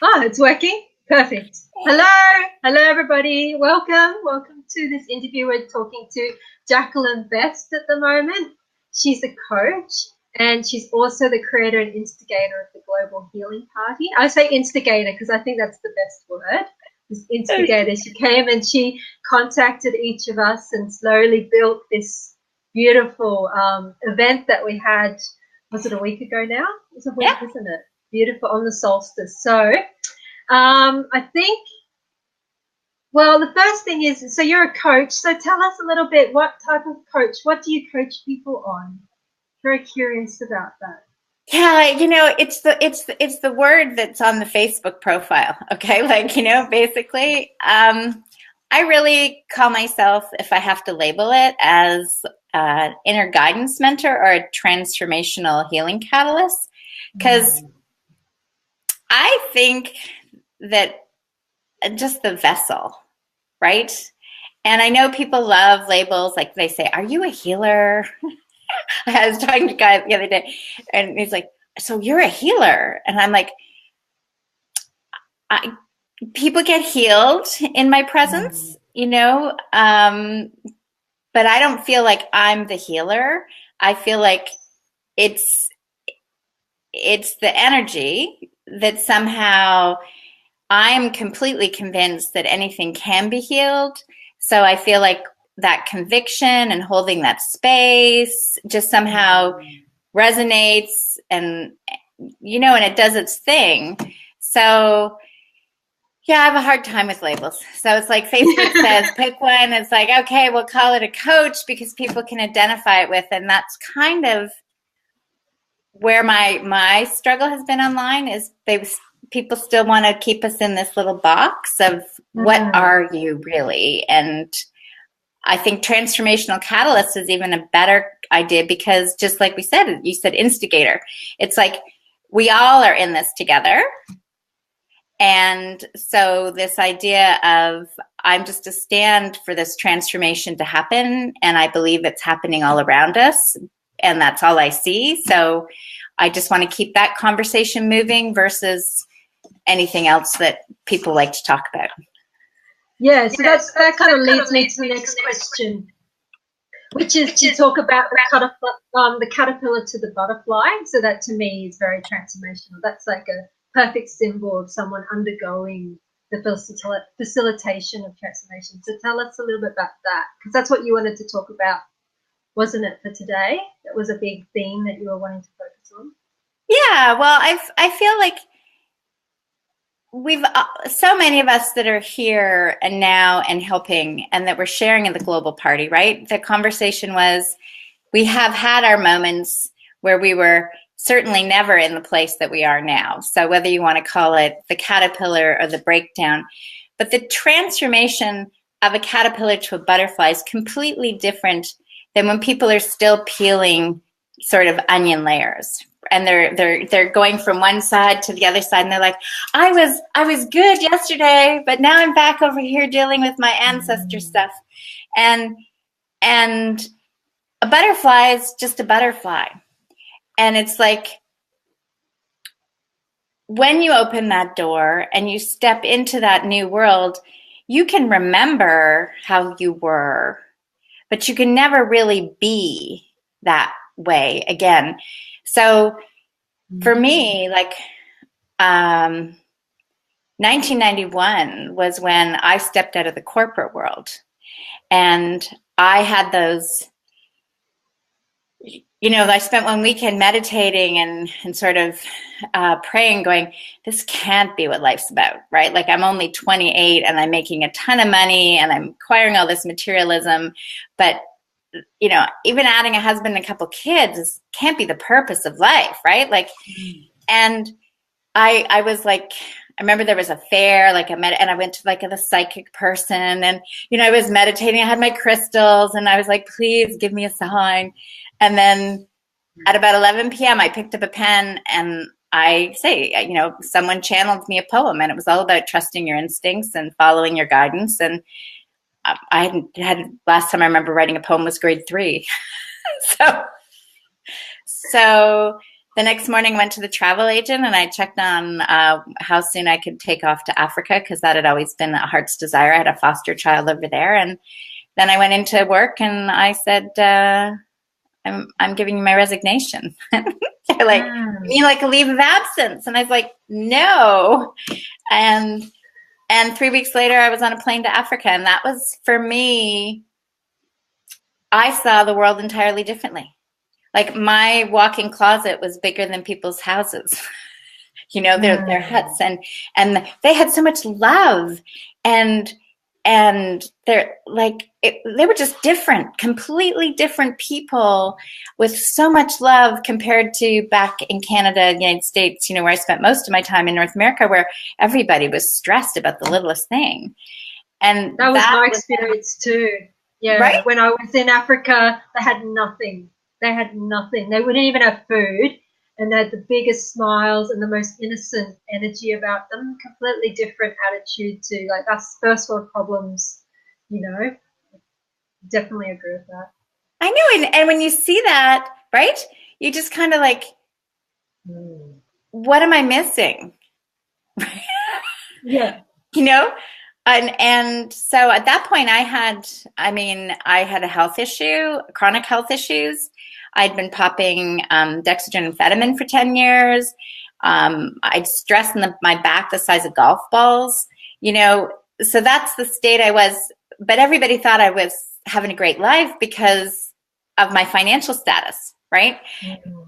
Oh, it's working. Perfect. Hello. Hello, everybody. Welcome to this interview. We're talking to Jacqueline Best at the moment. She's a coach and she's also the creator and instigator of the Global Healing Party. I say instigator because I think that's the best word. This instigator. She came and she contacted each of us and slowly built this beautiful event that we had. Was it a week ago now? It's a week, Yeah. isn't it? Beautiful on the solstice. So I think, well, the first thing is, so you're a coach. So tell us a little bit, what type of coach, what do you coach people on? Very curious about that. Yeah, it's the word that's on the Facebook profile. Okay. Like, basically, I really call myself, if I have to label it, as an inner guidance mentor or a transformational healing catalyst. Because I think that just the vessel, right? And I know people love labels, like they say, "Are you a healer?" I was talking to a guy the other day, and he's like, "So you're a healer?" And I'm like, I, people get healed in my presence, but I don't feel like I'm the healer. I feel like it's it's the energy that somehow I'm completely convinced that anything can be healed. So I feel like that conviction and holding that space just somehow resonates and it does its thing. So yeah, I have a hard time with labels. So it's like Facebook says, pick one. It's like, okay, we'll call it a coach because people can identify it with. And that's kind of where my struggle has been online is people still want to keep us in this little box of what Mm. are you really? And I think transformational catalyst is even a better idea because just like we said, you said instigator. It's like we all are in this together. And so this idea of I'm just a stand for this transformation to happen, and I believe it's happening all around us, and that's all I see. So I just want to keep that conversation moving versus anything else that people like to talk about. Yeah, so that kind of leads me to the next question, which is to talk about the caterpillar to the butterfly. So that to me is very transformational. That's like a perfect symbol of someone undergoing the facilitation of transformation. So tell us a little bit about that, because that's what you wanted to talk about, wasn't it, for today? That was a big theme that you were wanting to focus on. Yeah, well, I feel like we've so many of us that are here and now and helping and that we're sharing in the global party, right? The conversation was we have had our moments where we were certainly never in the place that we are now. So whether you want to call it the caterpillar or the breakdown, but the transformation of a caterpillar to a butterfly is completely different than when people are still peeling sort of onion layers, and they're going from one side to the other side, and they're like, I was good yesterday, but now I'm back over here dealing with my ancestor stuff. And and a butterfly is just a butterfly. And it's like when you open that door and you step into that new world, you can remember how you were, but you can never really be that way again. So for me, like, 1991 was when I stepped out of the corporate world. And I had those, I spent one weekend meditating and sort of praying, going, this can't be what life's about, right? Like, I'm only 28 and I'm making a ton of money and I'm acquiring all this materialism. But, even adding a husband and a couple kids can't be the purpose of life, right? Like, and I was like, I remember there was a fair, like and I went to like a psychic person, and I was meditating. I had my crystals, and I was like, please give me a sign. And then at about 11 p.m., I picked up a pen and I say, someone channeled me a poem, and it was all about trusting your instincts and following your guidance. And I had last time I remember writing a poem was grade 3, so The next morning, went to the travel agent and I checked on how soon I could take off to Africa because that had always been a heart's desire. I had a foster child over there, and then I went into work and I said, I'm giving you my resignation. They're like, you mean like a leave of absence? And I was like, no. And 3 weeks later, I was on a plane to Africa, and that was for me. I saw the world entirely differently. Like my walk-in closet was bigger than people's houses. Their huts, and they had so much love, and they're like they were just different, completely different people with so much love compared to back in Canada, United States, where I spent most of my time in North America, where everybody was stressed about the littlest thing. And that was my experience too. Yeah, right? When I was in Africa, they had nothing. They had nothing. They wouldn't even have food. And they had the biggest smiles and the most innocent energy about them. Completely different attitude to like us first world problems, Definitely agree with that. I know. And when you see that, right, you just kind of like, what am I missing? Yeah. And so at that point I had a health issue, chronic health issues. I'd been popping dexedrine amphetamine for 10 years. I'd stress in my back the size of golf balls, so that's the state I was. But everybody thought I was having a great life because of my financial status, right? Mm-hmm.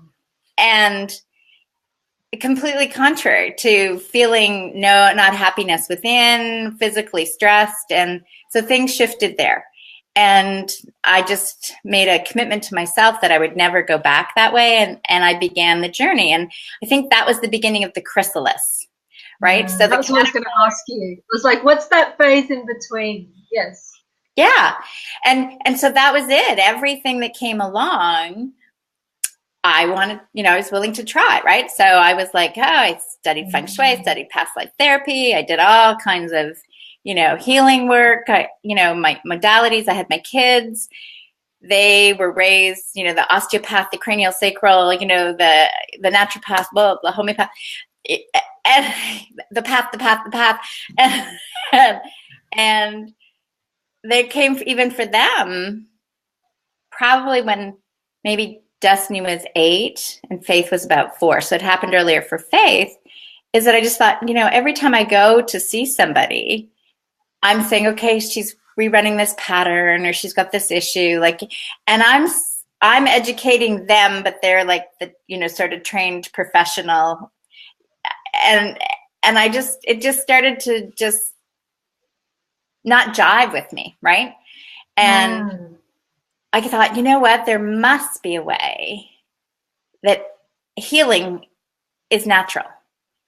And completely contrary to feeling not happiness within, physically stressed. And so things shifted there. And I just made a commitment to myself that I would never go back that way. And I began the journey. And I think that was the beginning of the chrysalis, right? So that's what I was going to ask you. It was like, what's that phase in between? Yes. Yeah. And so that was it. Everything that came along, I wanted, I was willing to try, right? So I was like, I studied feng shui, I studied past life therapy. I did all kinds of, healing work, my modalities. I had my kids. They were raised, the osteopath, the cranial sacral, the naturopath, the homeopath, and the path. And they came even for them probably when maybe Destiny was 8 and Faith was about 4. So it happened earlier for Faith, is that I just thought, every time I go to see somebody, I'm saying, okay, she's rerunning this pattern or she's got this issue, and I'm educating them, but they're like the, sort of trained professional. And it just started to just not jive with me. Right. And I thought, you know what, there must be a way that healing is natural.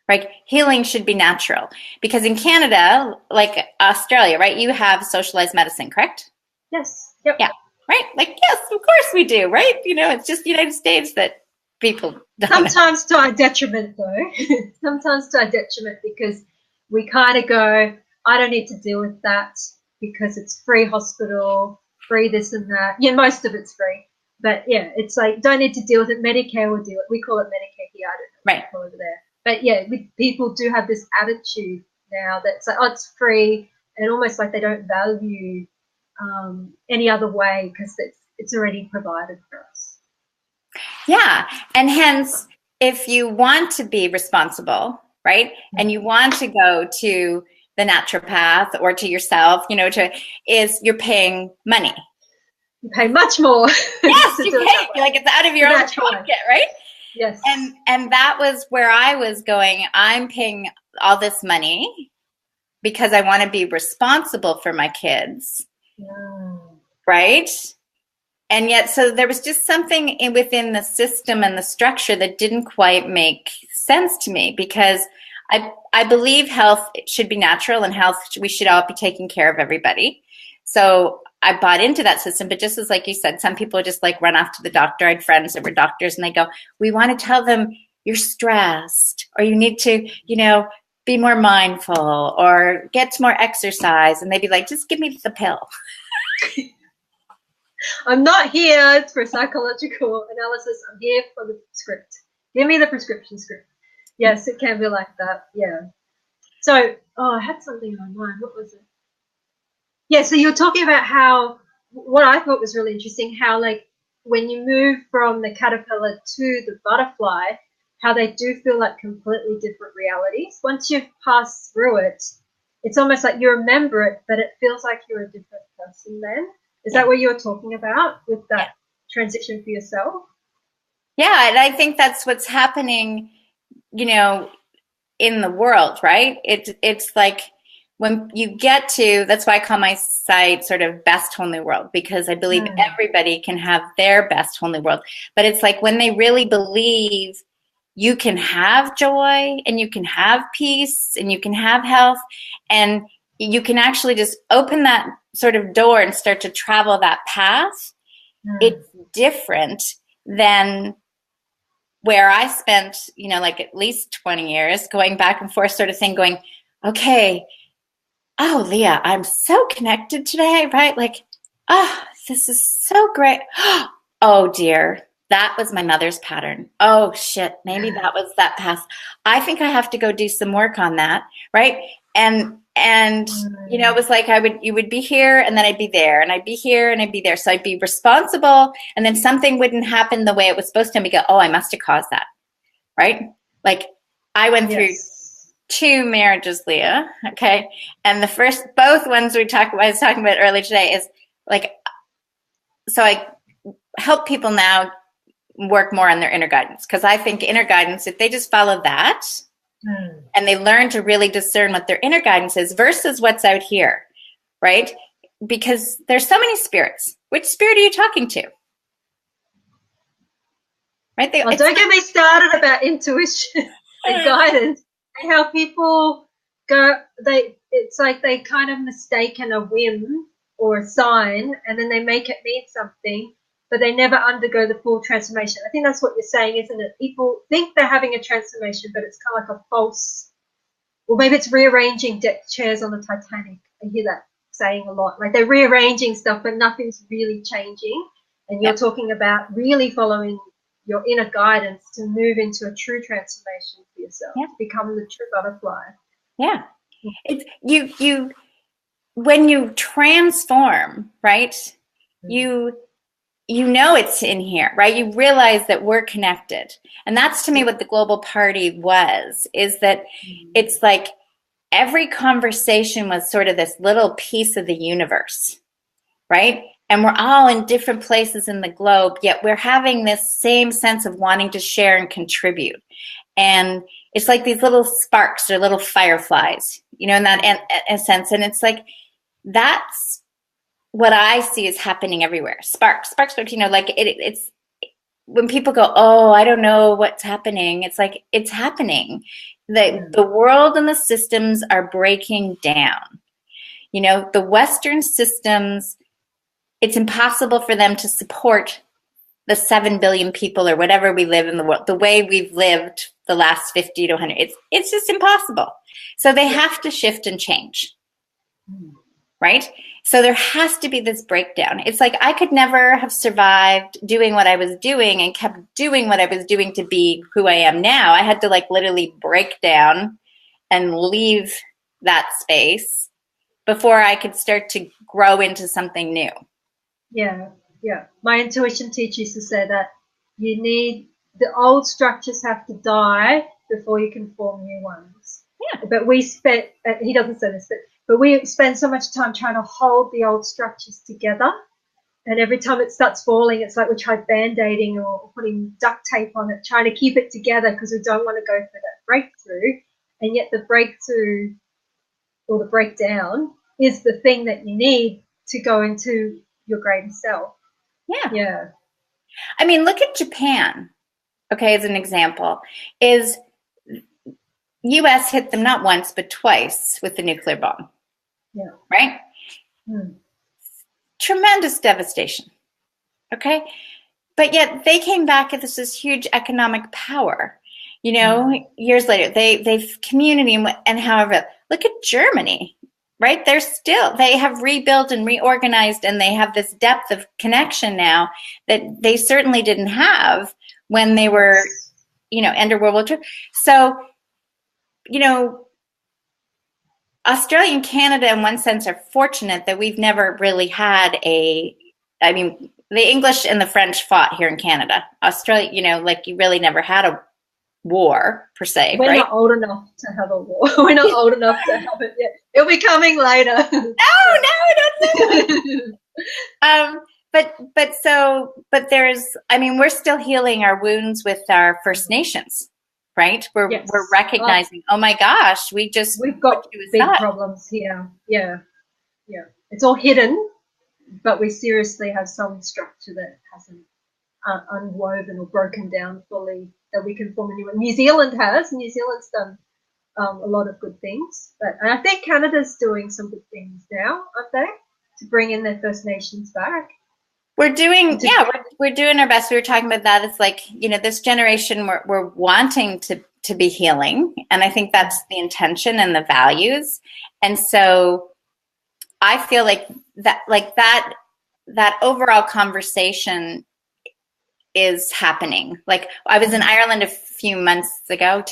Right? Healing should be natural because in Canada, like Australia, right, you have socialized medicine, correct? Yes. Yep. Yeah. Right? Like, yes, of course we do, right? It's just the United States that people don't Sometimes to our detriment, though. Sometimes to our detriment because we kind of go, I don't need to deal with that because it's free hospital, free this and that. Yeah, most of it's free. But, yeah, it's like, don't need to deal with it. Medicare will do it. We call it Medicare here. I don't know what we call it over there. But yeah, people do have this attitude now that's like, it's free, and almost like they don't value any other way because it's already provided for us. Yeah, and hence, if you want to be responsible, right, and you want to go to the naturopath or to yourself, you're paying money. You pay much more. Yes, you pay. Like it's out of your own pocket, right? Yes. And that was where I was going. I'm paying all this money because I want to be responsible for my kids. Yeah. Right? And yet, so there was just something within the system and the structure that didn't quite make sense to me because I believe health should be natural and we should all be taking care of everybody. So I bought into that system, but just as like you said, some people just like run off to the doctor. I had friends that were doctors and they go, we want to tell them you're stressed or you need to, be more mindful or get more exercise. And they'd be like, just give me the pill. I'm not here for psychological analysis. I'm here for the script. Give me the prescription script. Yes, it can be like that. Yeah. So, I had something in my mind. What was it? Yeah, so you're talking about how, what I thought was really interesting, how like when you move from the caterpillar to the butterfly, how they do feel like completely different realities. Once you've passed through it, it's almost like you remember it, but it feels like you're a different person then. Is that what you were talking about with that transition for yourself? Yeah, and I think that's what's happening, you know, in the world, right? It's like when you get to, that's why I call my site sort of best whole new world, because I believe everybody can have their best whole new world. But it's like when they really believe you can have joy and you can have peace and you can have health and you can actually just open that sort of door and start to travel that path. It's different than where I spent, like at least 20 years going back and forth sort of thing, going, okay, oh, Leah, I'm so connected today, right? Like, oh, this is so great. Oh, dear, that was my mother's pattern. Oh, shit, maybe that was that past. I think I have to go do some work on that, right? And it was like you would be here and then I'd be there and I'd be here and I'd be there. So I'd be responsible and then something wouldn't happen the way it was supposed to and we go, oh, I must have caused that, right? Like I went through 2 marriages, Leah, okay? And the first, both ones I was talking about earlier today is like, so I help people now work more on their inner guidance because I think inner guidance, if they just follow that, and they learn to really discern what their inner guidance is versus what's out here, right? Because there's so many spirits. Which spirit are you talking to? Right? Well, don't get me started about intuition and guidance and how people go. It's like they kind of mistaken a whim or a sign, and then they make it mean something, but they never undergo the full transformation. I think that's what you're saying, isn't it? People think they're having a transformation, but it's kind of like a false, or maybe it's rearranging deck chairs on the Titanic. I hear that saying a lot. Like they're rearranging stuff, but nothing's really changing. And you're talking about really following your inner guidance to move into a true transformation for yourself, to become the true butterfly. Yeah. It's you when you transform, right? You know it's in here, right? You realize that we're connected. And that's to me what the global party was, is that it's like every conversation was sort of this little piece of the universe, right? And we're all in different places in the globe, yet we're having this same sense of wanting to share and contribute. And it's like these little sparks or little fireflies, in that sense. And it's like, that's what I see is happening everywhere. Sparks, like it's when people go, oh, I don't know what's happening. It's like, it's happening. The world and the systems are breaking down. The Western systems, it's impossible for them to support the 7 billion people or whatever we live in the world, the way we've lived the last 50 to 100. It's just impossible. So they have to shift and change. Right? So there has to be this breakdown. It's like I could never have survived doing what I was doing and kept doing what I was doing to be who I am now. I had to literally break down and leave that space before I could start to grow into something new. Yeah. My intuition teacher used to say that the old structures have to die before you can form new ones. Yeah. But he doesn't say this, but we spend so much time trying to hold the old structures together. And every time it starts falling, it's like we try band-aiding or putting duct tape on it, trying to keep it together because we don't want to go for that breakthrough. And yet the breakthrough or the breakdown is the thing that you need to go into your greater self. Yeah. I mean, look at Japan, okay, as an example, is U.S. hit them not once but twice with the nuclear bomb. Yeah. Right? Tremendous devastation. Okay? But yet they came back as this huge economic power. Years later, they've community and however, look at Germany, right? They have rebuilt and reorganized and they have this depth of connection now that they certainly didn't have when they were, end of World War II. So, Australia and Canada, in one sense, are fortunate that we've never really had the English and the French fought here in Canada. Australia, you really never had a war per se. We're right? not old enough to have a war. We're not old enough to have it yet. It'll be coming later. No, don't but there's, we're still healing our wounds with our First Nations, right? We're recognizing, oh my gosh, we've got big problems here. Yeah. It's all hidden, but we seriously have some structure that hasn't unwoven or broken down fully that we can form a new one. New Zealand's done a lot of good things, but I think Canada's doing some good things now, aren't they, to bring in their First Nations back? We're doing our best. We were talking about that. It's like, this generation, we're wanting to be healing, and I think that's the intention and the values. And so I feel like that overall conversation is happening. Like, I was in Ireland 2 months ago,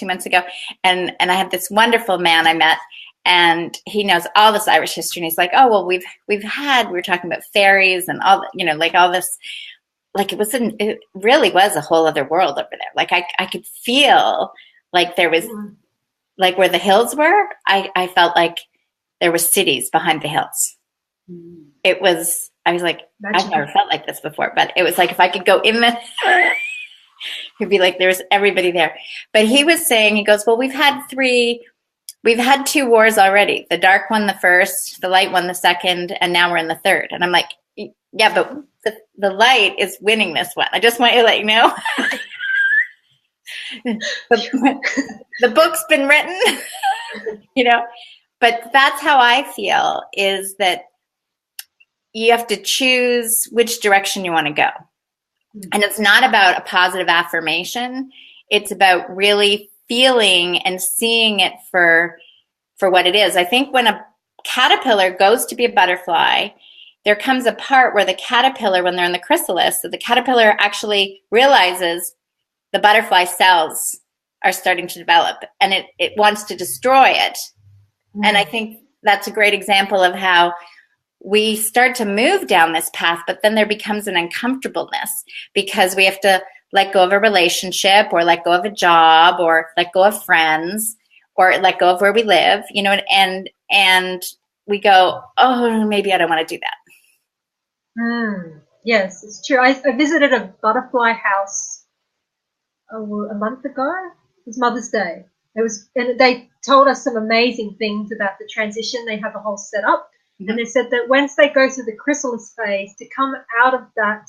and I had this wonderful man I met, and he knows all this Irish history, and he's like, oh, well, we were talking about fairies and all, like all this, like it really was a whole other world over there. Like I could feel like there was, like where the hills were, I felt like there were cities behind the hills. I was like, I've never felt like this before, but it was like, if I could go in the, it'd be like, there's everybody there. But he was saying, he goes, well, we've had 2 wars already. The dark one, the first, the light one, the second, and now we're in the third. And I'm like, yeah, but the light is winning this one. I just want you to let you know. The book's been written, but that's how I feel, is that you have to choose which direction you want to go. And it's not about a positive affirmation. It's about really feeling and seeing it for what it is. I think when a caterpillar goes to be a butterfly, there comes a part where the caterpillar, when they're in the chrysalis, so the caterpillar actually realizes the butterfly cells are starting to develop, and it wants to destroy it. And I think that's a great example of how we start to move down this path, but then there becomes an uncomfortableness because we have to let go of a relationship, or let go of a job, or let go of friends, or let go of where we live, and we go, oh, maybe I don't want to do that. Yes, it's true. I visited a butterfly house a month ago. It was Mother's Day. And they told us some amazing things about the transition. They have a whole setup. And they said that once they go through the chrysalis phase, to come out of that,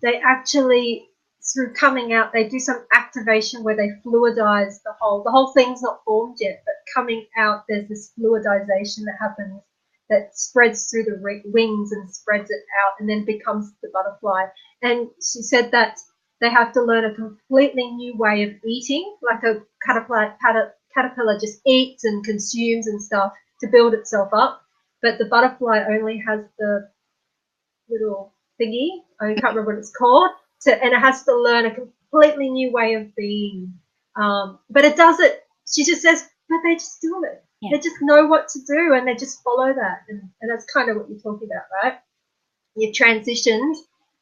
they actually, through coming out, they do some activation where they fluidize the whole thing's not formed yet, but coming out, there's this fluidization that happens that spreads through the wings and spreads it out and then becomes the butterfly. And she said that they have to learn a completely new way of eating, like a caterpillar just eats and consumes and stuff to build itself up. But the butterfly only has the little thingy, I can't remember what it's called, and it has to learn a completely new way of being. But it does it, she just says, but they just do it. Yeah. They just know what to do, and they just follow that. And that's kind of what you're talking about, right? You've transitioned,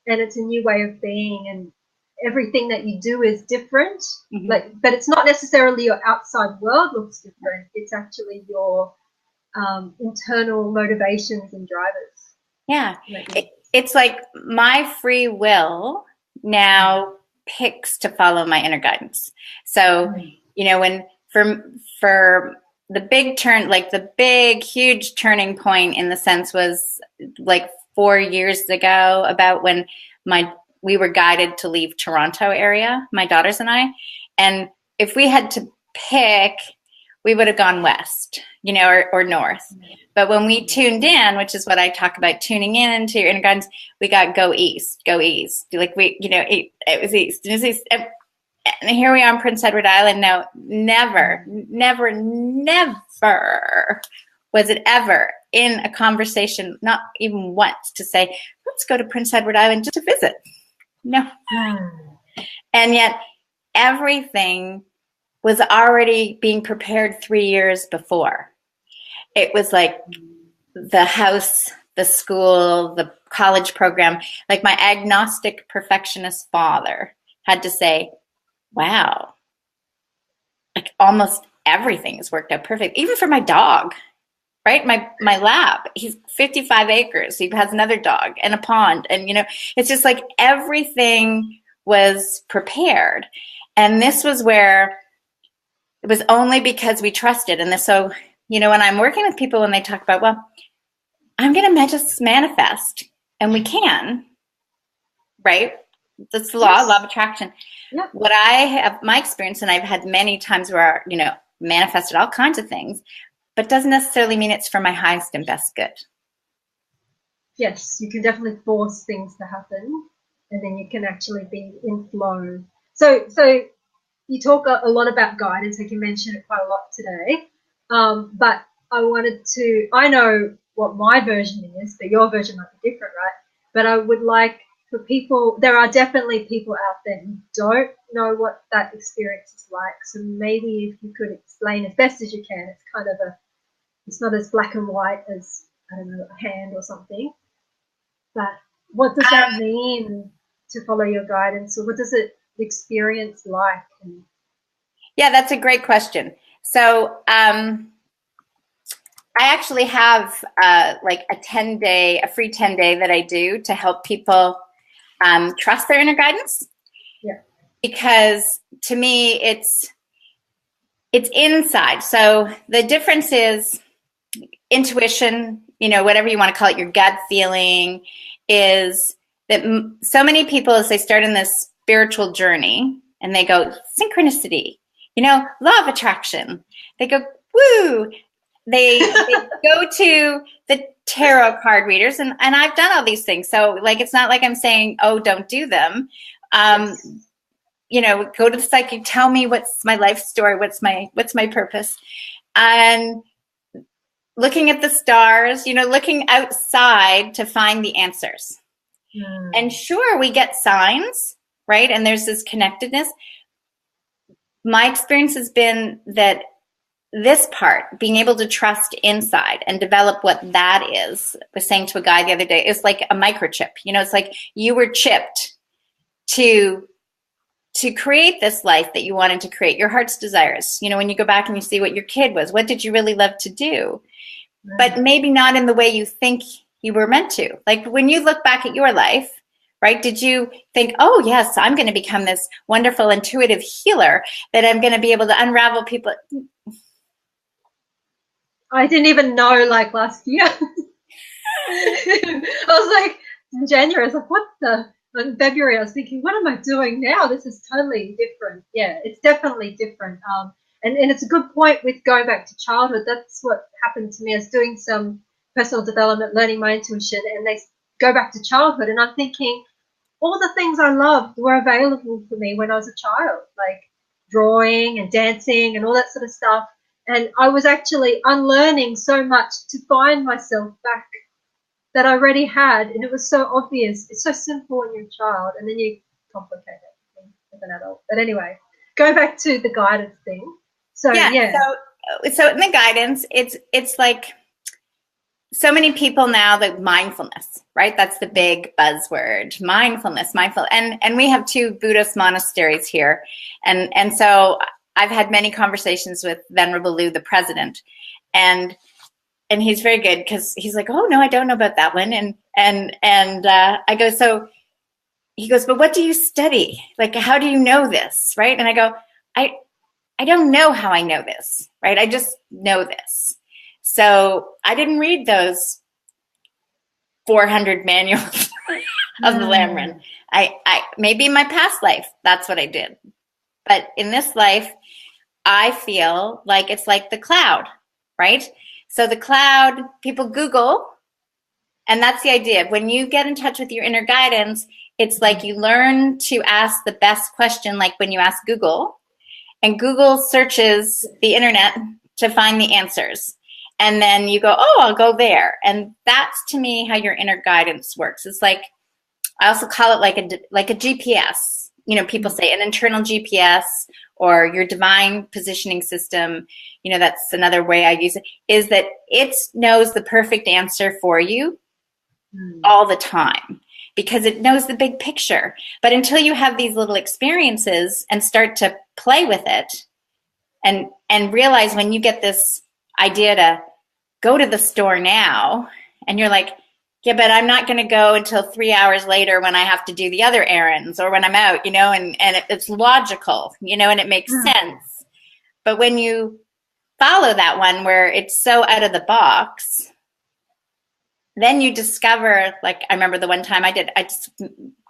and it's a new way of being, and everything that you do is different. But it's not necessarily your outside world looks different. It's actually your internal motivations and drivers. Yeah. It's like my free will now picks to follow my inner guidance. So, when for the big turn, like the big, huge turning point in the sense was like 4 years ago, about when we were guided to leave Toronto area, my daughters and I. And if we had to pick, we would have gone west, or north. But when we tuned in, which is what I talk about, tuning in to your inner guidance, we got go east. Like it was east. And here we are on Prince Edward Island. Now, never was it ever in a conversation, not even once, to say, let's go to Prince Edward Island just to visit. No. And yet, everything was already being prepared 3 years before. It was like the house, the school, the college program. Like my agnostic perfectionist father had to say, wow, like almost everything has worked out perfect, even for my dog, right? My lab, he's 55 acres. He has another dog and a pond. And, it's just like everything was prepared. And this was where it was only because we trusted. And so, when I'm working with people, when they talk about, well, I'm going to just manifest, and we can, right? That's the law of attraction. Yep. What I have, my experience, and I've had many times where, manifested all kinds of things, but doesn't necessarily mean it's for my highest and best good. Yes, you can definitely force things to happen, and then you can actually be in flow. So you talk a lot about guidance, like you mentioned it quite a lot today. But I know what my version is, but your version might be different, right? But I would like for people, there are definitely people out there who don't know what that experience is like. So maybe if you could explain as best as you can, it's kind of it's not as black and white as, I don't know, a hand or something. But what does that mean to follow your guidance, or what does it experience like? Yeah, that's a great question. So I actually have like a free 10-day that I do to help people trust their inner guidance. Yeah. Because to me, it's inside. So the difference is intuition, whatever you want to call it, your gut feeling, is that so many people, as they start in this spiritual journey and they go synchronicity, law of attraction, they go, woo, they go to the tarot card readers, and I've done all these things. So like, it's not like I'm saying, oh, don't do them. Yes. Go to the psychic, tell me what's my life story, what's my purpose. And looking at the stars, looking outside to find the answers. And sure, we get signs, right? And there's this connectedness. My experience has been that this part, being able to trust inside and develop what that is, I was saying to a guy the other day, is like a microchip. It's like you were chipped to create this life that you wanted to create, your heart's desires. When you go back and you see what your kid was, what did you really love to do? But maybe not in the way you think you were meant to. Like when you look back at your life, right? Did you think, oh yes, I'm going to become this wonderful intuitive healer, that I'm going to be able to unravel people? I didn't even know, like last year. I was like, in January, I was like, what the? In February, I was thinking, what am I doing now? This is totally different. Yeah, it's definitely different. And it's a good point with going back to childhood. That's what happened to me. I was doing some personal development, learning my intuition, and they go back to childhood. And I'm thinking, all the things I loved were available for me when I was a child, like drawing and dancing and all that sort of stuff. And I was actually unlearning so much to find myself back that I already had. And it was so obvious. It's so simple when you're a child, and then you complicate it as an adult. But anyway, go back to the guidance thing. So yeah. So in the guidance, it's like so many people now, the mindfulness, right? That's the big buzzword, mindfulness, mindful. And we have 2 Buddhist monasteries here. And so I've had many conversations with Venerable Lou, the president, and he's very good, because he's like, oh no, I don't know about that one. And I go, so he goes, but what do you study? Like, how do you know this? Right? And I go, I don't know how I know this, right? I just know this. So I didn't read those 400 manuals of the Lamrim. I maybe in my past life, that's what I did. But in this life, I feel like it's like the cloud, right? So the cloud, people Google, and that's the idea. When you get in touch with your inner guidance, it's like you learn to ask the best question, like when you ask Google, and Google searches the internet to find the answers. And then you go, oh, I'll go there. And that's, to me, how your inner guidance works. It's like, I also call it like a GPS. people say an internal GPS or your divine positioning system, that's another way I use it, is that it knows the perfect answer for you all the time because it knows the big picture. But until you have these little experiences and start to play with it and realize when you get this idea to go to the store now and you're like, yeah, but I'm not going to go until 3 hours later when I have to do the other errands or when I'm out, and it's logical, and it makes sense. But when you follow that one where it's so out of the box, then you discover, like I remember the one time I just,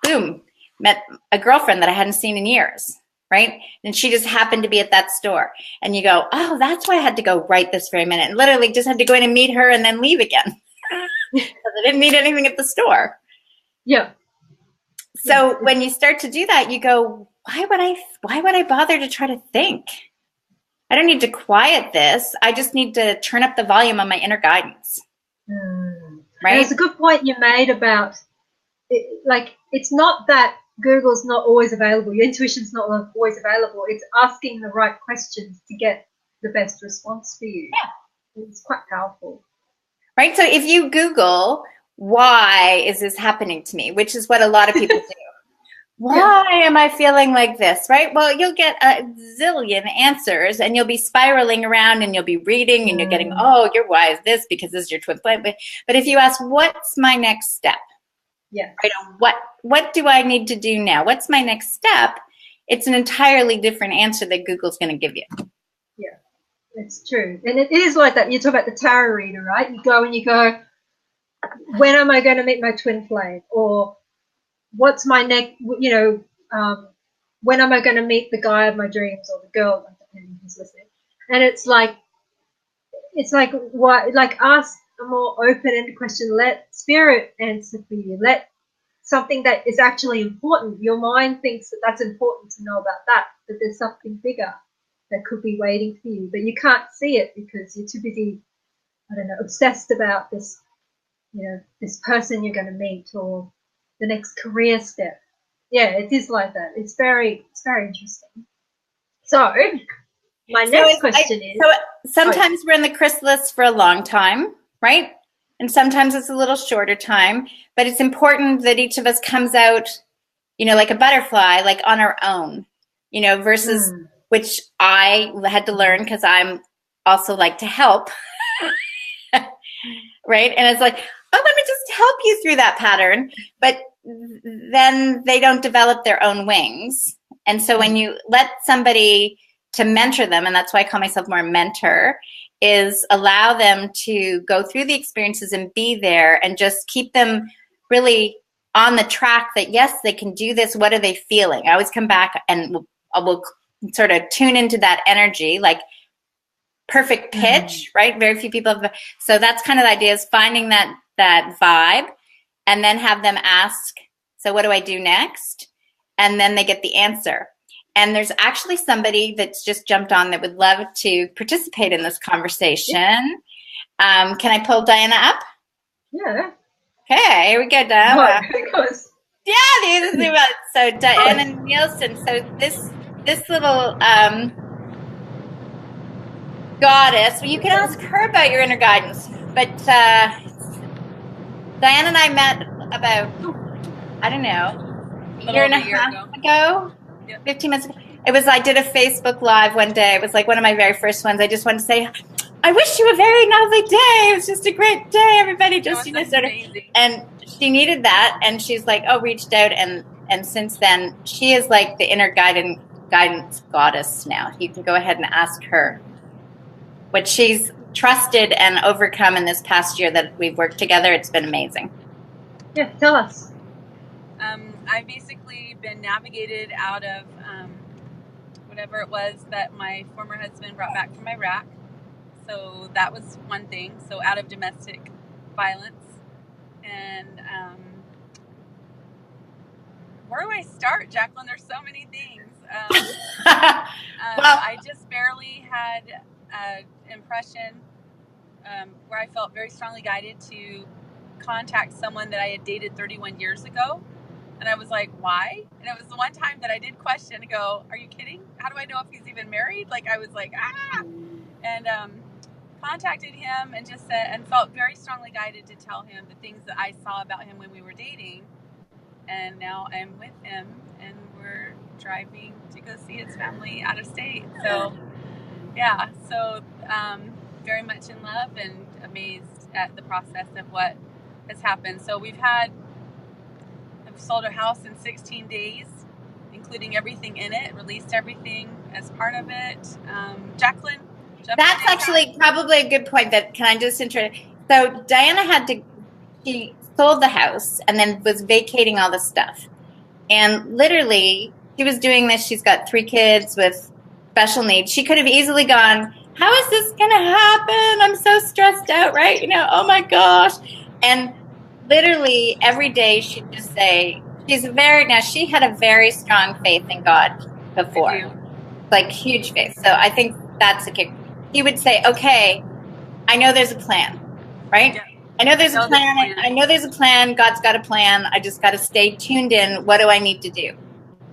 boom, met a girlfriend that I hadn't seen in years, right? And she just happened to be at that store. And you go, oh, that's why I had to go right this very minute. And literally just had to go in and meet her and then leave again. Because I didn't need anything at the store. Yeah. So when you start to do that, you go, why would I bother to try to think? I don't need to quiet this. I just need to turn up the volume on my inner guidance. Right? There's a good point you made about it, like, it's not that Google's not always available. Your intuition's not always available. It's asking the right questions to get the best response for you. Yeah. It's quite powerful. Right? So if you Google, why is this happening to me? Which is what a lot of people do. Why am I feeling like this? Right? Well, you'll get a zillion answers and you'll be spiraling around and you'll be reading and you're getting, oh, your why is this because this is your twin flame. But if you ask, what's my next step? Yeah. Right? What do I need to do now? What's my next step? It's an entirely different answer that Google's going to give you. Yeah, it's true. And it is like that. You talk about the tarot reader, right? You go and you go, when am I going to meet my twin flame? Or what's my next, when am I going to meet the guy of my dreams or the girl, depending who's listening. And it's like what, like, ask a more open-ended question. Let spirit answer for you. Let something that is actually important. Your mind thinks that that's important to know about that, but there's something bigger that could be waiting for you, but you can't see it because you're too busy, obsessed about this, this person you're going to meet or the next career step. Yeah, it is like that. It's very interesting. So my next question is... So sometimes we're in the chrysalis for a long time, right? And sometimes it's a little shorter time, but it's important that each of us comes out, like a butterfly, like on our own, versus which I had to learn because I'm also like to help, right? And it's like, oh, let me just help you through that pattern. But then they don't develop their own wings. And so when you let somebody to mentor them, and that's why I call myself more a mentor, is allow them to go through the experiences and be there and just keep them really on the track that, yes, they can do this. What are they feeling? I always come back and we'll sort of tune into that energy, like perfect pitch, right? Very few people have. So that's kind of the idea, is finding that vibe and then have them ask, so what do I do next? And then they get the answer. And there's actually somebody that's just jumped on that would love to participate in this conversation. Can I pull Diana up? Yeah. Okay, here we go, Diana. Because... Yeah, so Diana Nielsen. So this little goddess, well, you can ask her about your inner guidance. But Diana and I met about, I don't know, a year and a half ago. 15 minutes ago. I did a Facebook Live one day. It was like one of my very first ones. I just wanted to say, I wish you a very lovely day. It was just a great day. Everybody just, sort of. And she needed that. And she's like, reached out. And since then, she is like the inner guidance goddess now. You can go ahead and ask her what she's trusted and overcome in this past year that we've worked together. It's been amazing. Yeah, tell us. I've basically been navigated out of whatever it was that my former husband brought back from Iraq. So that was one thing. So out of domestic violence. And where do I start, Jacqueline? There's so many things. I just barely had an impression where I felt very strongly guided to contact someone that I had dated 31 years ago. And I was like, why? And it was the one time that I did question and go, are you kidding? How do I know if he's even married? Like, I was like, ah. And contacted him and just said, and felt very strongly guided to tell him the things that I saw about him when we were dating. And now I'm with him, and we're driving to go see his family out of state. So, yeah, so very much in love and amazed at the process of what has happened. So we've sold our house in 16 days, including everything in it, released everything as part of it. Jacqueline? That's actually probably a good point. That can I just interrupt? So Diana she sold the house and then was vacating all the stuff. And literally, she was doing this. She's got 3 kids with special needs. She could have easily gone, how is this going to happen? I'm so stressed out, right? Oh my gosh. And literally every day she'd just say, she had a very strong faith in God before. Like huge faith. So I think that's the kick. He would say, okay, I know there's a plan, right? Yeah. I know there's a plan. I know there's a plan. God's got a plan. I just got to stay tuned in. What do I need to do?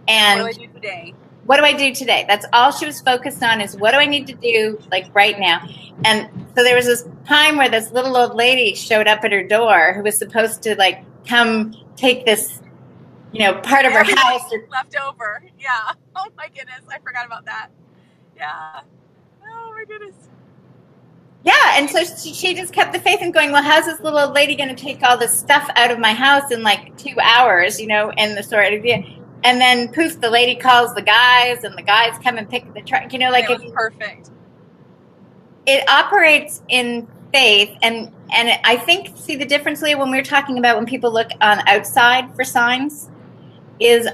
And what do I do today? What do I do today? That's all she was focused on, is what do I need to do, like right now? And so there was this time where this little old lady showed up at her door who was supposed to like come take this, part of her house. Left over. Yeah. Oh my goodness. I forgot about that. Yeah. Oh my goodness. Yeah, and so she just kept the faith and going, well, how's this little old lady going to take all this stuff out of my house in like 2 hours, and the sort of, and then poof, the lady calls the guys, and the guys come and pick the truck, like it was perfect. It operates in faith, and I think, see the difference, Leah, when we were talking about when people look on outside for signs, is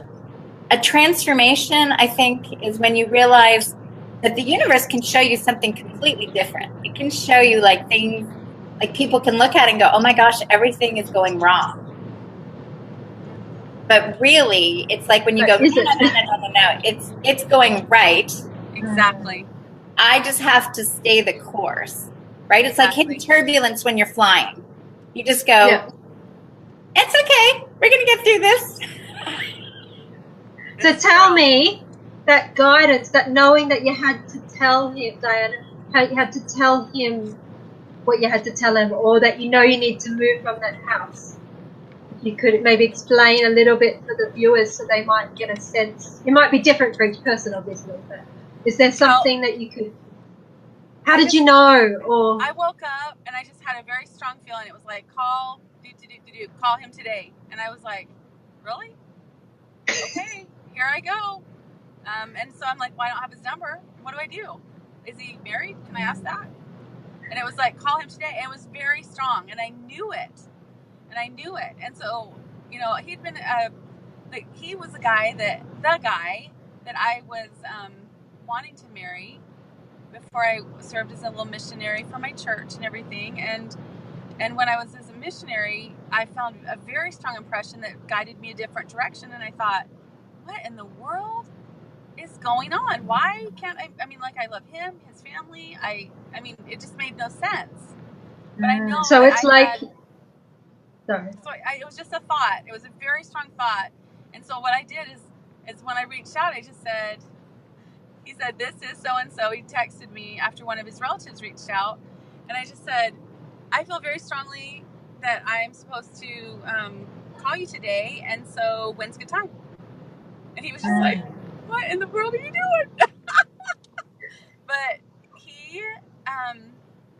a transformation, I think, is when you realize that the universe can show you something completely different. It can show you like things, like people can look at it and go, oh my gosh, everything is going wrong. But really, it's like when you go, no, it's going right. Exactly. I just have to stay the course, right? It's like hitting turbulence when you're flying. You just go, it's okay, we're going to get through this. So tell me, that guidance, that knowing that you had to tell him, Diana, how you had to tell him what you had to tell him, or that you need to move from that house. If you could maybe explain a little bit for the viewers so they might get a sense. It might be different for each person, obviously, but is there something that you could... How did you know? Or I woke up and I just had a very strong feeling. It was like, call him today. And I was like, really? Okay, here I go. And so I'm like, well, I don't have his number. What do I do? Is he married? Can I ask that? And it was like, call him today. And it was very strong. And I knew it. And so, he'd been, he was the guy that I was wanting to marry before I served as a little missionary for my church and everything. And when I was as a missionary, I found a very strong impression that guided me a different direction. And I thought, what in the world is going on? Why can't I mean, like, I love him, his family. I mean, it just made no sense. But I know. So it's like, sorry. So it was just a thought. It was a very strong thought. And so what I did is when I reached out, I just said, he said, this is so-and-so. He texted me after one of his relatives reached out. And I just said, I feel very strongly that I'm supposed to call you today. And so when's a good time? And he was just like, what in the world are you doing? But he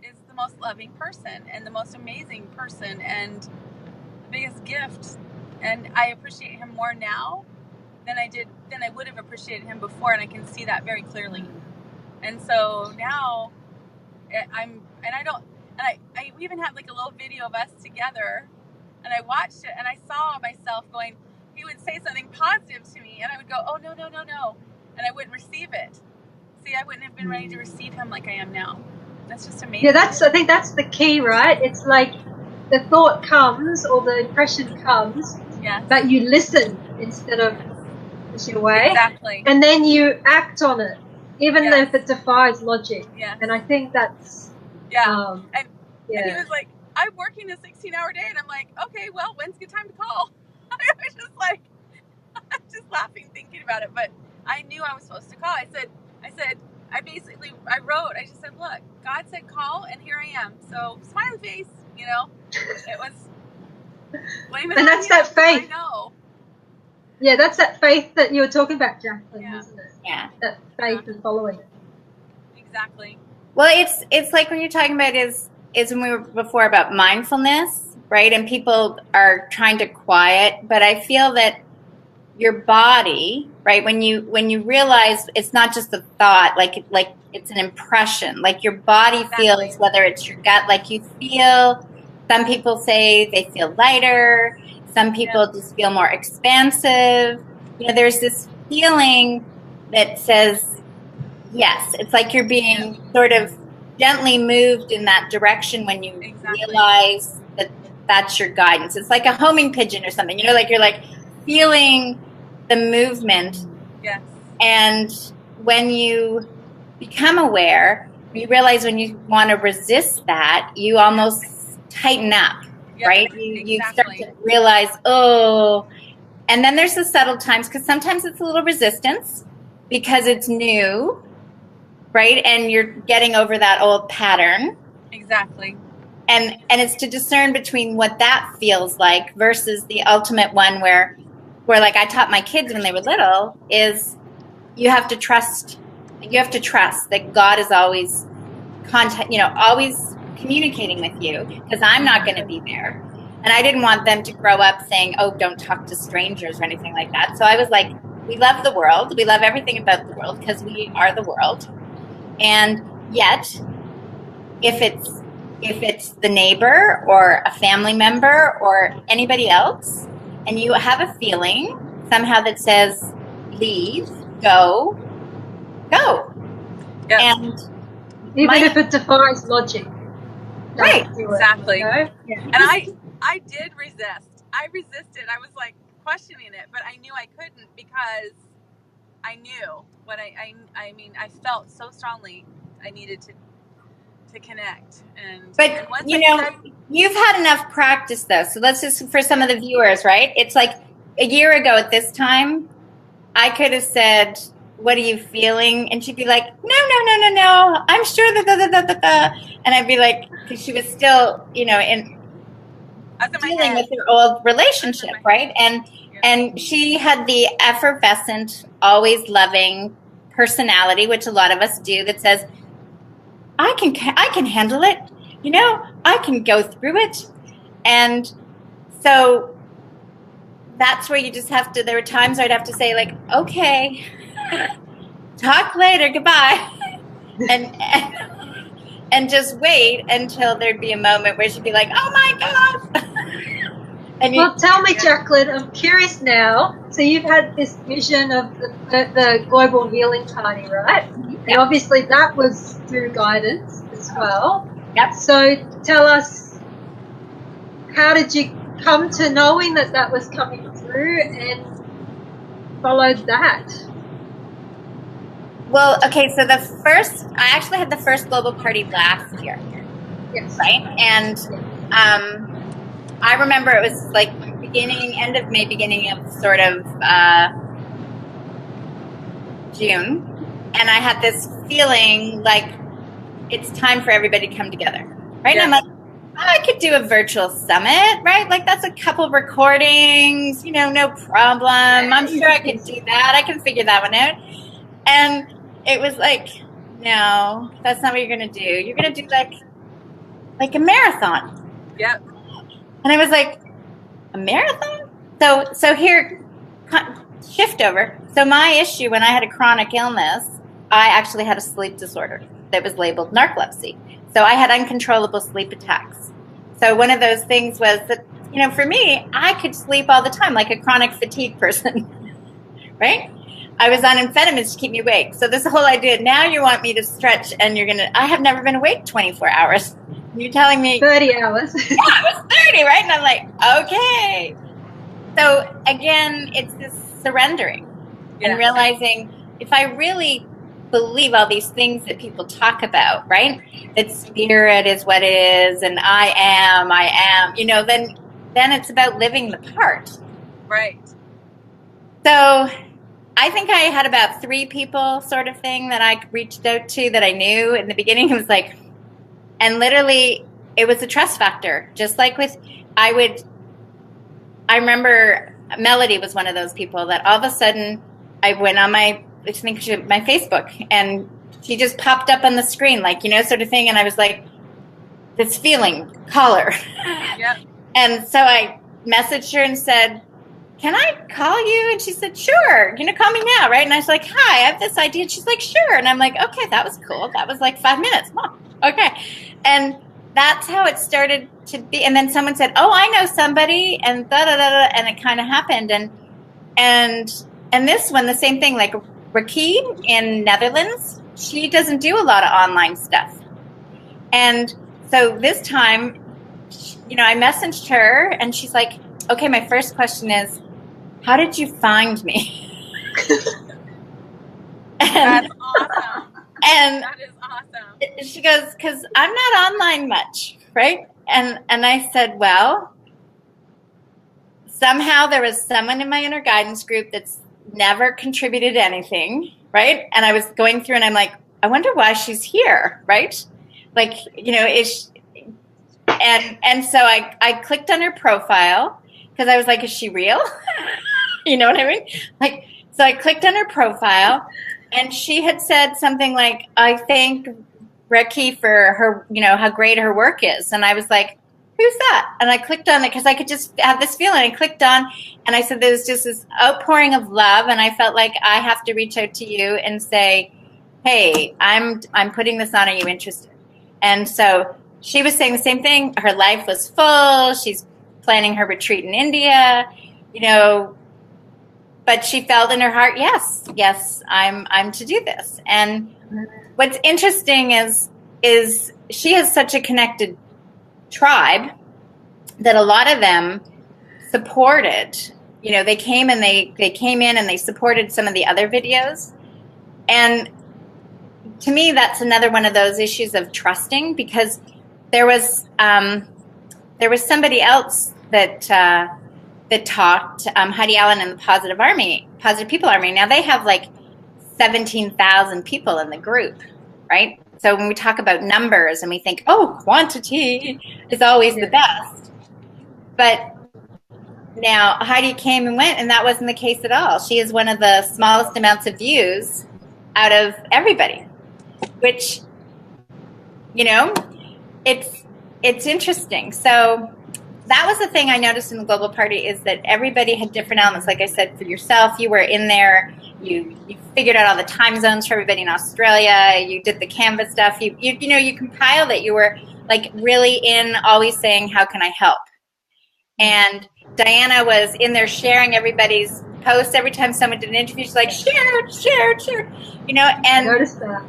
is the most loving person and the most amazing person and the biggest gift. And I appreciate him more now than I would have appreciated him before. And I can see that very clearly. And so now we even had like a little video of us together, and I watched it and I saw myself going, he would say something positive to me and I would go, oh, no. And I wouldn't receive it. See, I wouldn't have been ready to receive him like I am now. That's just amazing. Yeah, I think that's the key, right? It's like the thought comes or the impression comes, but you listen instead of pushing away. Exactly. And then you act on it, even if it defies logic. Yeah. And I think that's... And he was like, I'm working a 16-hour day. And I'm like, okay, well, when's a good time to call? I was just like, laughing thinking about it, but I knew I was supposed to call. I wrote, I just said, look, God said call, and here I am. So smiley face, you know, it was blame it And on that's him, that faith. I know. Yeah, that's that faith that you were talking about, Jacqueline, Yeah. isn't it? Yeah. That faith and following. Exactly. Well, it's like when you're talking about is when we were before about mindfulness, right? And people are trying to quiet, but I feel that your body, right? When you realize it's not just a thought, like it's an impression. Like your body feels, whether it's your gut, like you feel. Some people say they feel lighter. Some people just feel more expansive. You know, there's this feeling that says yes. It's like you're being sort of gently moved in that direction when you realize that that's your guidance. It's like a homing pigeon or something. You know, like you're like feeling the movement. Yes. And when you become aware, you realize when you want to resist that, you almost tighten up, right? You start to realize, oh, and then there's the subtle times, because sometimes it's a little resistance because it's new, right? And you're getting over that old pattern. Exactly. And it's to discern between what that feels like versus the ultimate one where like I taught my kids when they were little is you have to trust that God is always always communicating with you, because I'm not going to be there. And I didn't want them to grow up saying, oh, don't talk to strangers or anything like that. So I was like, we love the world. We love everything about the world because we are the world. And yet, if it's the neighbor or a family member or anybody else, and you have a feeling somehow that says, leave, go. Yep. And even if it defies logic. Right. Exactly. You know? And I did resist. I resisted. I was like questioning it, but I knew I couldn't because I knew what I mean, I felt so strongly I needed to connect. But you've had enough practice though. So let's just, for some of the viewers, right? It's like a year ago at this time, I could have said, what are you feeling? And she'd be like, no. I'm sure that. And I'd be like, because she was still, in dealing with her old relationship, right? And she had the effervescent, always loving personality, which a lot of us do, that says, I can handle it. I can go through it. And so that's where you just have to, there were times I'd have to say like, okay, talk later, goodbye. And just wait until there'd be a moment where she'd be like, oh my God. Well, tell me, Jacqueline, I'm curious now. So you've had this vision of the Global Healing Party, right? Yep. And obviously that was through guidance as well. Yep. So tell us, how did you come to knowing that was coming through and followed that? Well, okay, so I actually had the first global party last year. Yes. Right? And I remember it was like end of May, beginning of sort of June. And I had this feeling like it's time for everybody to come together. Right? Yeah. And I'm like, I could do a virtual summit, right? Like that's a couple recordings, no problem. I'm sure I could do that. I can figure that one out. And it was like, no, that's not what you're going to do. You're going to do like a marathon. Yep. And I was like, a marathon? So here, shift over. So my issue when I had a chronic illness, I actually had a sleep disorder that was labeled narcolepsy. So I had uncontrollable sleep attacks. So one of those things was that, for me, I could sleep all the time like a chronic fatigue person, right? I was on amphetamines to keep me awake. So this whole idea, now you want me to stretch and I have never been awake 24 hours. You're telling me 30 hours. Yeah, it was 30, right? And I'm like, okay. So again, it's this surrendering and realizing if I really believe all these things that people talk about, right? That spirit is what it is and I am, then it's about living the part. Right. So I think I had about 3 people sort of thing that I reached out to that I knew in the beginning. It was like, and literally it was a trust factor. Just like with, I remember Melody was one of those people that all of a sudden I went on my Facebook and she just popped up on the screen, like, sort of thing. And I was like, this feeling, call her. Yep. And so I messaged her and said, can I call you? And she said, sure, call me now, right? And I was like, hi, I have this idea. And she's like, sure. And I'm like, okay, that was cool. That was like 5 minutes. Huh. Okay. And that's how it started to be. And then someone said, oh, I know somebody, and da-da-da-da, and it kind of happened. And this one, the same thing, like Raquel in Netherlands, she doesn't do a lot of online stuff. And so this time, I messaged her and she's like, okay, my first question is, how did you find me? That's awesome. And that is awesome. She goes, because I'm not online much, right? And I said, well, somehow there was someone in my inner guidance group that's never contributed anything, right? And I was going through and I'm like, I wonder why she's here, right? Like, and so I clicked on her profile because I was like, is she real? You know what I mean? Like, so I clicked on her profile and she had said something like, I thank Ricky for her, how great her work is. And I was like, who's that? And I clicked on it because I could just have this feeling. I clicked on and I said, there's just this outpouring of love. And I felt like I have to reach out to you and say, hey, I'm putting this on. Are you interested? And so she was saying the same thing. Her life was full. She's planning her retreat in India, but she felt in her heart, yes, I'm to do this. And what's interesting is she has such a connected tribe that a lot of them supported. They came and they came in and they supported some of the other videos. And to me, that's another one of those issues of trusting, because there was somebody else that talked, Heidi Allen and the Positive People Army. Now they have like 17,000 people in the group, right? So when we talk about numbers and we think, oh, quantity is always the best. But now Heidi came and went, and that wasn't the case at all. She is one of the smallest amounts of views out of everybody, which, it's interesting. So that was the thing I noticed in the Global Party, is that everybody had different elements. Like I said, for yourself, you were in there. You figured out all the time zones for everybody in Australia. You did the Canva stuff. You compiled it. You were like really in, always saying, how can I help? And Diana was in there sharing everybody's posts. Every time someone did an interview, she's like, share. And I noticed that.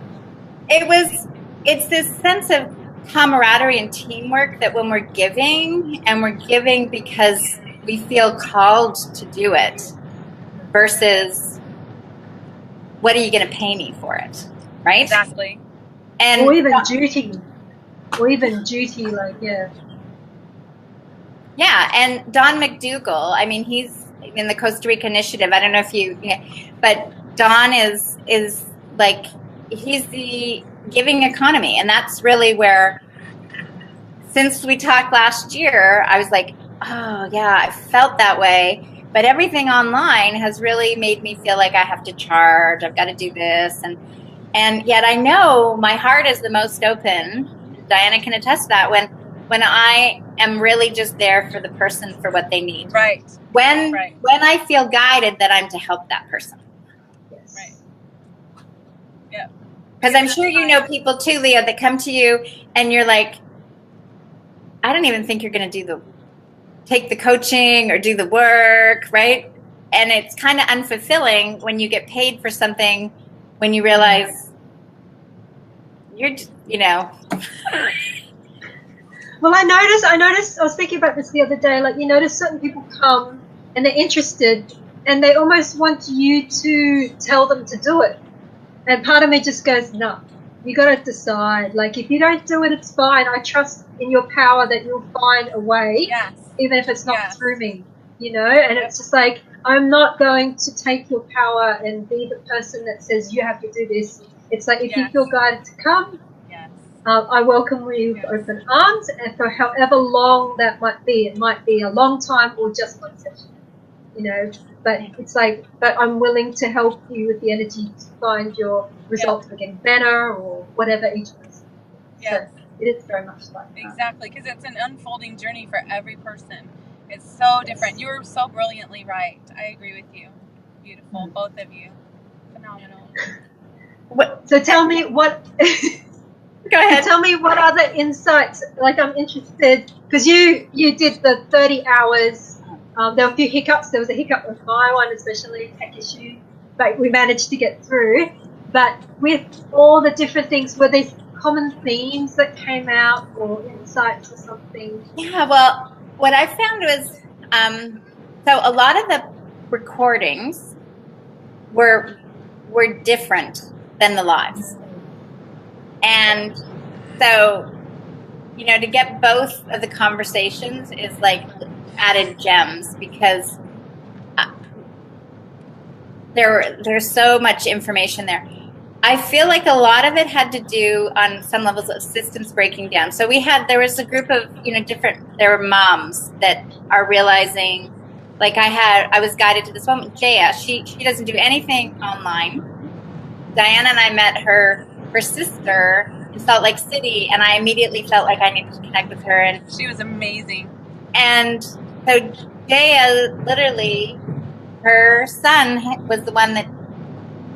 It's this sense of camaraderie and teamwork that when we're giving, and we're giving because we feel called to do it, versus what are you going to pay me for it, right? Exactly. And or even duty, like, yeah. And Don McDougall, I mean, he's in the Costa Rica initiative. I don't know if but Don is like, he's the giving economy. And that's really where, since we talked last year, I was like, oh yeah, I felt that way. But everything online has really made me feel like I have to charge. I've got to do this. And yet I know my heart is the most open. Diana can attest to that, when I am really just there for the person, for what they need. Right. When I feel guided that I'm to help that person. Yes. Right. Yeah. Because I'm sure you know people too, Leah, that come to you and you're like, I don't even think you're going to take the coaching or do the work, right? And it's kind of unfulfilling when you get paid for something, when you realize you're, Well, I noticed, I was thinking about this the other day, like, you notice certain people come and they're interested and they almost want you to tell them to do it. And part of me just goes, no, you got to decide. Like, if you don't do it, it's fine. I trust in your power that you'll find a way, yes. even if it's not through me, And it's just like, I'm not going to take your power and be the person that says you have to do this. It's like if you feel guided to come, I welcome you with open arms, and for however long that might be. It might be a long time or just one session, But it's like, but I'm willing to help you with the energy to find your results for getting better or whatever each person. So it is very much like that. Exactly, because it's an unfolding journey for every person. It's so different. You're so brilliantly right. I agree with you. Beautiful, both of you. Phenomenal. So tell me what. Go ahead. Tell me what other insights. Like, I'm interested because you did the 30 hours. There were a few hiccups. There was a hiccup with my one, especially tech issue, but we managed to get through. But with all the different things, were there common themes that came out or insights or something? Yeah, well, what I found was so a lot of the recordings were different than the lives. And so, to get both of the conversations is like added gems, because there's so much information there. I feel like a lot of it had to do on some levels of systems breaking down. So there was a group of, there were moms that are realizing, like I was guided to this woman, Jaya, she doesn't do anything online. Diana and I met her sister in Salt Lake City, and I immediately felt like I needed to connect with her. And she was amazing. And so Jaya, literally, her son was the one that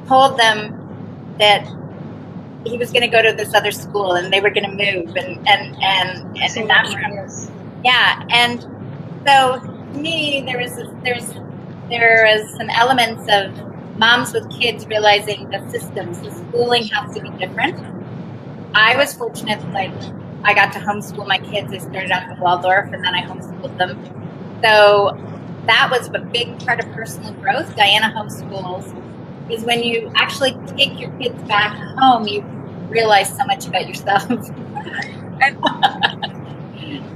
told them that he was going to go to this other school and they were going to move and yeah. And so to me, there was some elements of moms with kids realizing the systems, the schooling has to be different. I was fortunate, like I got to homeschool my kids. They started out in Waldorf and then I homeschooled them. So that was a big part of personal growth. Diana homeschools is when you actually take your kids back home, you realize so much about yourself.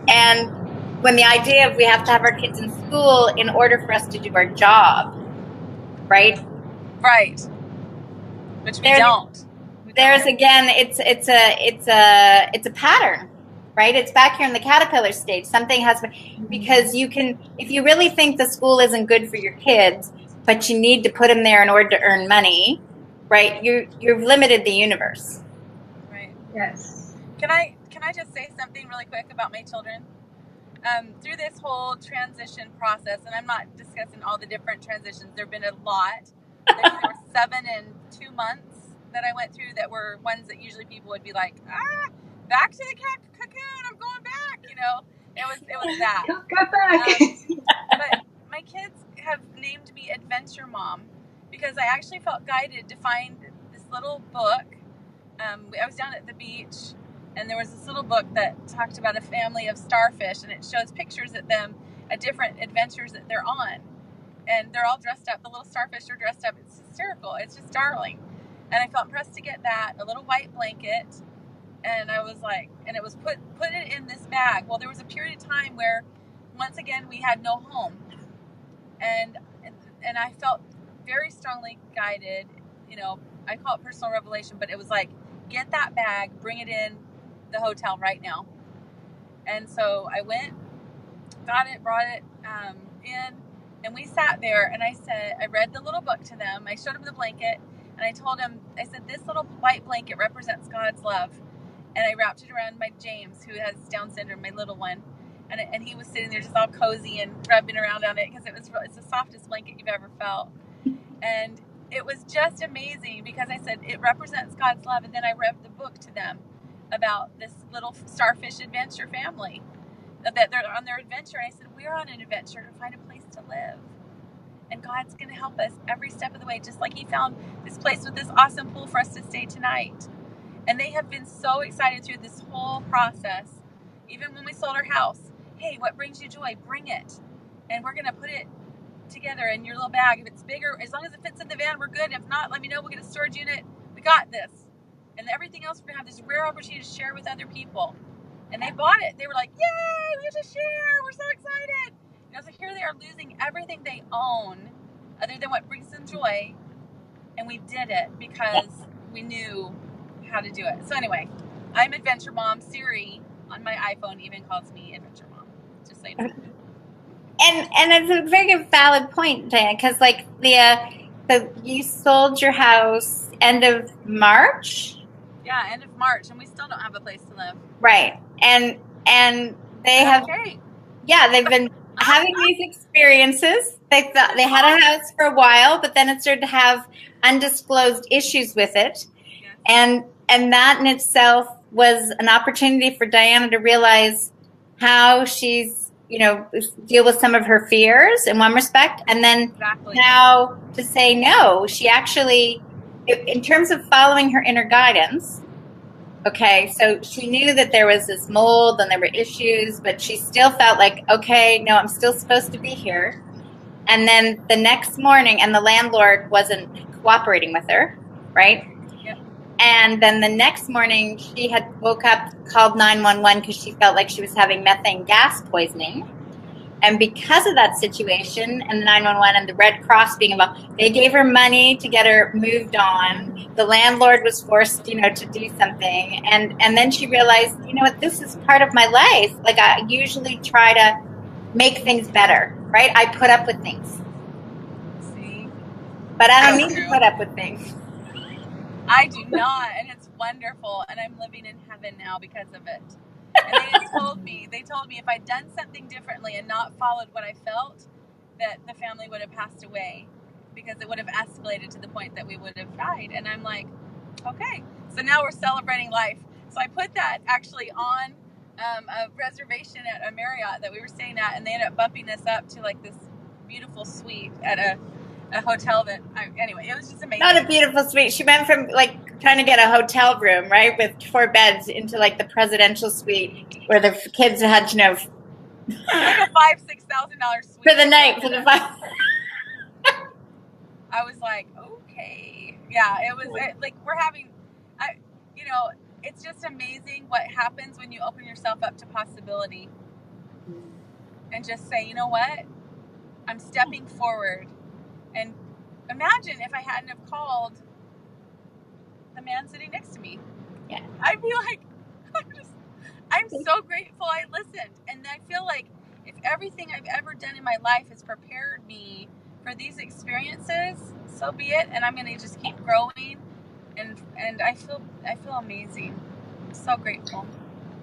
And when the idea of we have to have our kids in school in order for us to do our job, right? Right. Which we don't. There's again, it's a pattern, right? It's back here in the caterpillar stage. Something has been, because if you really think the school isn't good for your kids, but you need to put them there in order to earn money, right? You've limited the universe. Right. Yes. Can I just say something really quick about my children? Through this whole transition process, and I'm not discussing all the different transitions. There've been a lot. There were 7 in 2 months that I went through that were ones that usually people would be like, back to the cocoon, I'm going back. It was that. Go back. But my kids have named me Adventure Mom because I actually felt guided to find this little book. I was down at the beach, and there was this little book that talked about a family of starfish, and it shows pictures of them at different adventures that they're on. And they're all dressed up. The little starfish are dressed up. It's hysterical. It's just darling. And I felt impressed to get that, a little white blanket. And I was like, and it was put it in this bag. Well, there was a period of time where, once again, we had no home. And I felt very strongly guided. I call it personal revelation, but it was like, get that bag, bring it in the hotel right now. And so I went, got it, brought it in, and we sat there, and I read the little book to them. I showed them the blanket, and I told them, I said, this little white blanket represents God's love. And I wrapped it around my James, who has Down syndrome, my little one. And he was sitting there just all cozy and rubbing around on it because it's the softest blanket you've ever felt. And it was just amazing because I said, it represents God's love. And then I read the book to them about this little starfish adventure family, that they're on their adventure. And I said, we're on an adventure to find a place to live. And God's going to help us every step of the way, just like he found this place with this awesome pool for us to stay tonight. And they have been so excited through this whole process. Even when we sold our house, hey, what brings you joy? Bring it. And we're going to put it together in your little bag. If it's bigger, as long as it fits in the van, we're good. If not, let me know. We'll get a storage unit. We got this. And everything else, we're going to have this rare opportunity to share with other people. And they bought it. They were like, yay, we get to share. We're so excited. So here they are losing everything they own other than what brings them joy. And we did it because we knew how to do it. So anyway, I'm Adventure Mom. Siri on my iPhone even calls me Adventure Mom. Just so you know. And it's a very valid point, Diana, because like so you sold your house end of March. Yeah, end of March, and we still don't have a place to live. Right, and they have, okay. Yeah, they've been having these experiences. They thought they had a house for a while, but then it started to have undisclosed issues with it, yes. and that in itself was an opportunity for Diana to realize how she's, deal with some of her fears in one respect, and then how to say no. She actually, in terms of following her inner guidance. Okay, so she knew that there was this mold and there were issues, but she still felt like, okay, no, I'm still supposed to be here. And then the next morning, and the landlord wasn't cooperating with her, right? Yep. And then the next morning, she had woke up, called 911 because she felt like she was having methane gas poisoning. And because of that situation and the 911 and the Red Cross being involved, they gave her money to get her moved on. The landlord was forced, to do something. And then she realized, you know what, this is part of my life. Like, I usually try to make things better, right? I put up with things. See? But I don't need to put up with things. I do not, and it's wonderful. And I'm living in heaven now because of it. And they told me if I'd done something differently and not followed what I felt, that the family would have passed away because it would have escalated to the point that we would have died. And I'm like, okay. So now we're celebrating life. So I put that actually on a reservation at a Marriott that we were staying at, and they ended up bumping us up to like this beautiful suite at a hotel that, anyway, it was just amazing. Not a beautiful suite. She went from like trying to get a hotel room, right, with 4 beds into like the presidential suite where the kids had, like a $5,000-$6,000 suite for the night, for the 5. I was like, okay, yeah, it was like we're having, it's just amazing what happens when you open yourself up to possibility and just say, you know what, I'm stepping forward. And imagine if I hadn't have called the man sitting next to me. Yeah. I'd be like, I'm so grateful I listened. And I feel like if everything I've ever done in my life has prepared me for these experiences, so be it. And I'm going to just keep growing. And I feel amazing. I'm so grateful.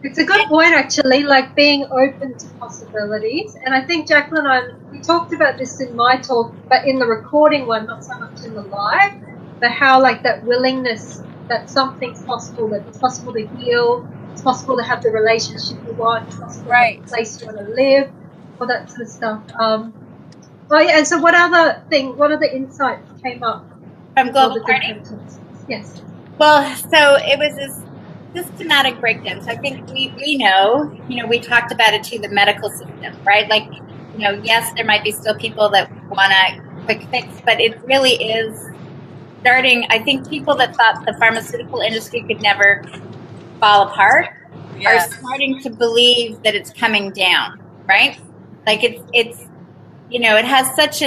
It's a good point, actually, like being open to possibilities. And I think Jacqueline and we talked about this in my talk, but in the recording one, not so much in the live, but how like that willingness that something's possible, that it's possible to heal, it's possible to have the relationship you want, it's possible to have the place you want to live, all that sort of stuff. Oh yeah, and so what other insights came up from Global Party? Yes. Well, so it was this systematic breakdown. So I think we know, we talked about it too, the medical system, right? Like, yes, there might be still people that want a quick fix, but it really is starting. I think people that thought the pharmaceutical industry could never fall apart are starting to believe that it's coming down, right? Like it's it has such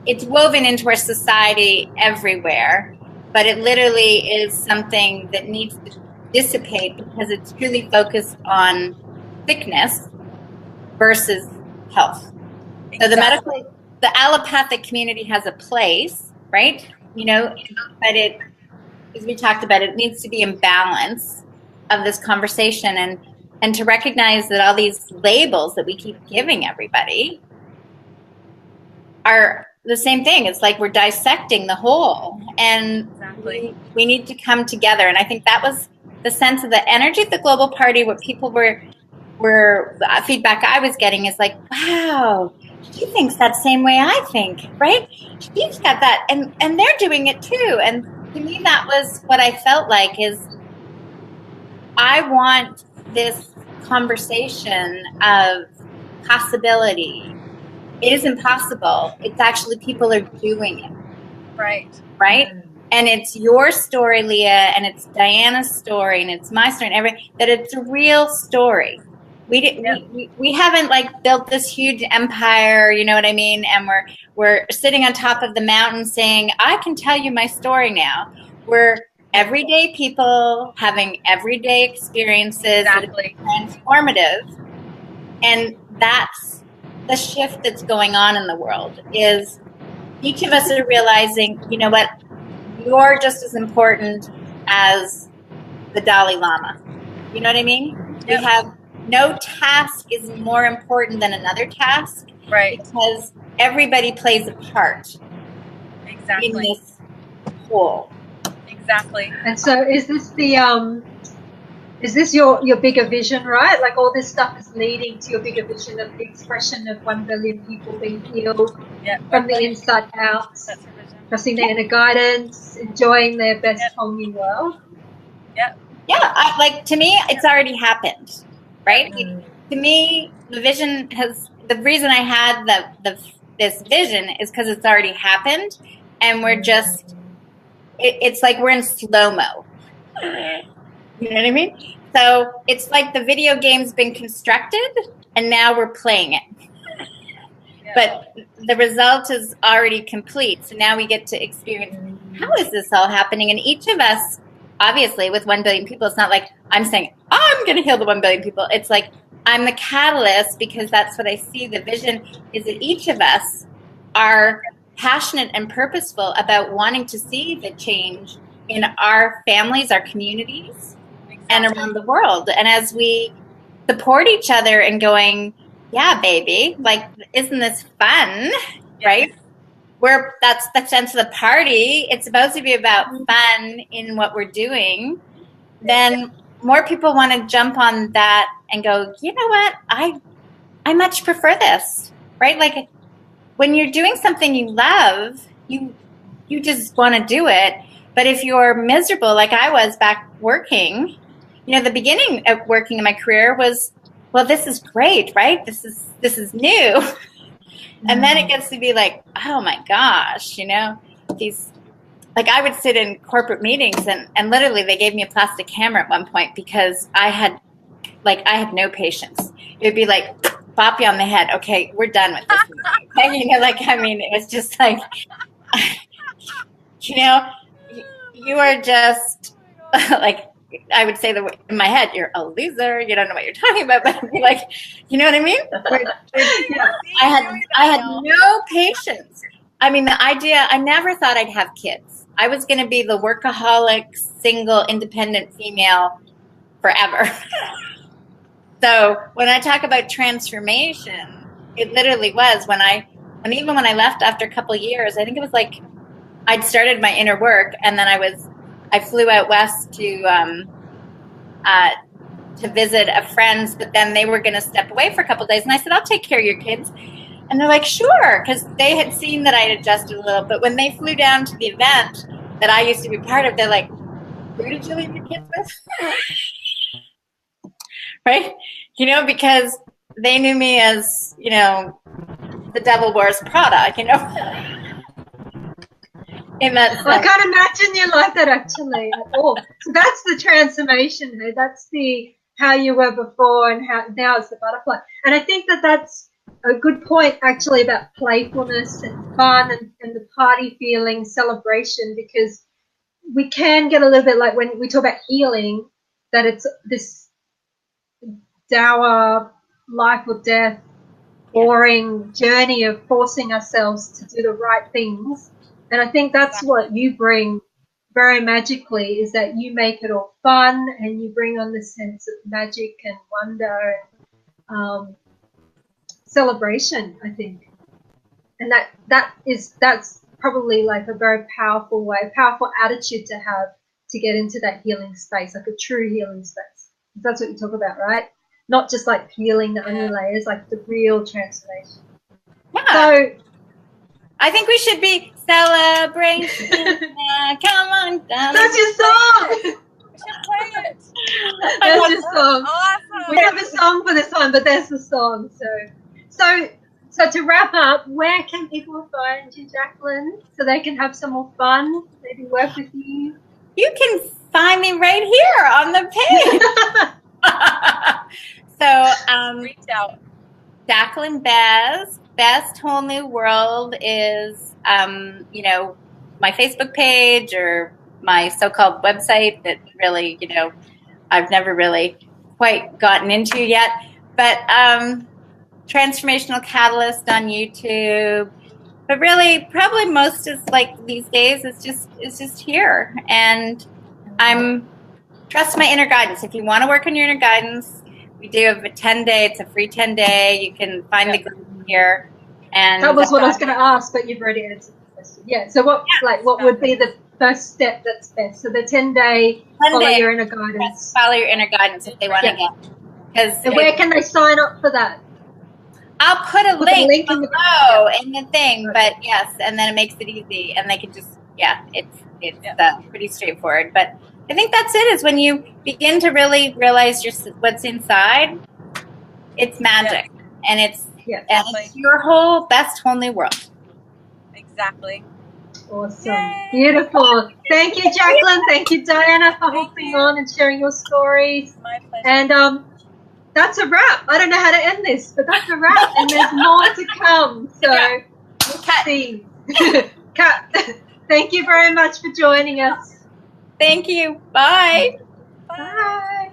it's woven into our society everywhere. But it literally is something that needs to dissipate because it's truly focused on sickness versus health. Exactly. So the allopathic community has a place, right? But as we talked about, it needs to be in balance of this conversation and to recognize that all these labels that we keep giving everybody are the same thing. It's like we're dissecting the whole, and we need to come together. And I think that was the sense of the energy at the Global Party, what people were feedback I was getting is like, wow, she thinks that same way I think, right? She's got that, and they're doing it too. And to me, that was what I felt like is I want this conversation of possibility. It isn't possible. It's actually people are doing it. Right? And it's your story, Leah, and it's Diana's story, and it's my story, and that it's a real story. We haven't like built this huge empire, you know what I mean? And we're sitting on top of the mountain saying, I can tell you my story now. We're everyday people having everyday experiences that are transformative. And that's the shift that's going on in the world, is each of us are realizing, you know what, you're just as important as the Dalai Lama. You know what I mean? Yep. We have no task is more important than another task. Right. Because everybody plays a part. Exactly. In this whole. Exactly. And so is this your bigger vision, right? Like all this stuff is leading to your bigger vision of the expression of 1 billion people being healed from the inside out, trusting their inner guidance, enjoying their best whole new world. Yep. Yeah, to me, it's already happened, right? To me, the vision the reason I had this vision is because it's already happened, and we're just, it's like we're in slow-mo. You know what I mean? So it's like the video game's been constructed, and now we're playing it. But the result is already complete. So now we get to experience, how is this all happening? And each of us, obviously, with 1 billion people, it's not like I'm saying, I'm going to heal the 1 billion people. It's like I'm the catalyst, because that's what I see. The vision is that each of us are passionate and purposeful about wanting to see the change in our families, our communities, and around the world. And as we support each other and going, yeah, baby, like, isn't this fun, right? That's the sense of the party. It's supposed to be about fun in what we're doing. Then more people want to jump on that and go, you know what? I much prefer this, right? Like, when you're doing something you love, you just want to do it. But if you're miserable, like I was back working, the beginning of working in my career was, well, this is great, right? This is new. And then it gets to be like, oh my gosh, these, like, I would sit in corporate meetings and literally they gave me a plastic hammer at one point because I had no patience. It would be like, bop you on the head. Okay, we're done with this. It was just like, you are just like, I would say in my head, you're a loser. You don't know what you're talking about. But I'd be like, you know what I mean? I had no patience. The idea, I never thought I'd have kids. I was going to be the workaholic, single, independent female forever. So when I talk about transformation, it literally was even when I left after a couple of years, I think it was like I'd started my inner work, and then I flew out west to visit a friend's, but then they were going to step away for a couple of days, and I said, I'll take care of your kids. And they're like, sure, because they had seen that I'd adjusted a little. But when they flew down to the event that I used to be part of, they're like, who did you leave your kids with? Right? Because they knew me as, the devil wears Prada, In that sense. I can't imagine you like that actually at all. So that's the transformation. That's the how you were before and how now it's the butterfly. And I think that's a good point actually about playfulness and fun and the party feeling, celebration, because we can get a little bit like when we talk about healing, that it's this dour life or death, boring journey of forcing ourselves to do the right things. And I think that's what you bring very magically, is that you make it all fun and you bring on this sense of magic and wonder and celebration, I think. And that's probably like a very powerful attitude to have to get into that healing space, like a true healing space. That's what you talk about, right? Not just like peeling the onion layers, like the real transformation. Yeah. So I think we should be celebrating. Come on down. That's your song. We should play it. That's your song. Awesome. We have a song for this one, but that's the song. So to wrap up, where can people find you, Jacqueline, so they can have some more fun, maybe work with you? You can find me right here on the page. So, Reach out. Jacqueline Bez, Best Whole New World is, my Facebook page or my so-called website that really, I've never really quite gotten into yet. But Transformational Catalyst on YouTube. But really, probably most is like these days is just here. And I'm trust my inner guidance. If you want to work on your inner guidance, we do have a 10-day. It's a free 10-day. You can find the group here. And that was what I was going to ask, but you've already answered the question. Yeah. So what would be the first step that's best? So the 10-day follow your inner guidance. Follow your inner guidance if they want to get. And where can they sign up for that? I'll put a link below in the thing, but yes, and then it makes it easy, and they can just it's pretty straightforward. But I think that's it. Is when you begin to really realize what's inside, it's magic, and it's your best whole new world. Exactly. Awesome. Yay. Beautiful. Thank you, Jacqueline. Thank you, Diana, for hopping on and sharing your stories. My pleasure. And that's a wrap. I don't know how to end this, but that's a wrap, and there's more to come. So let's see. Kat, thank you very much for joining us. Thank you. Bye. Bye.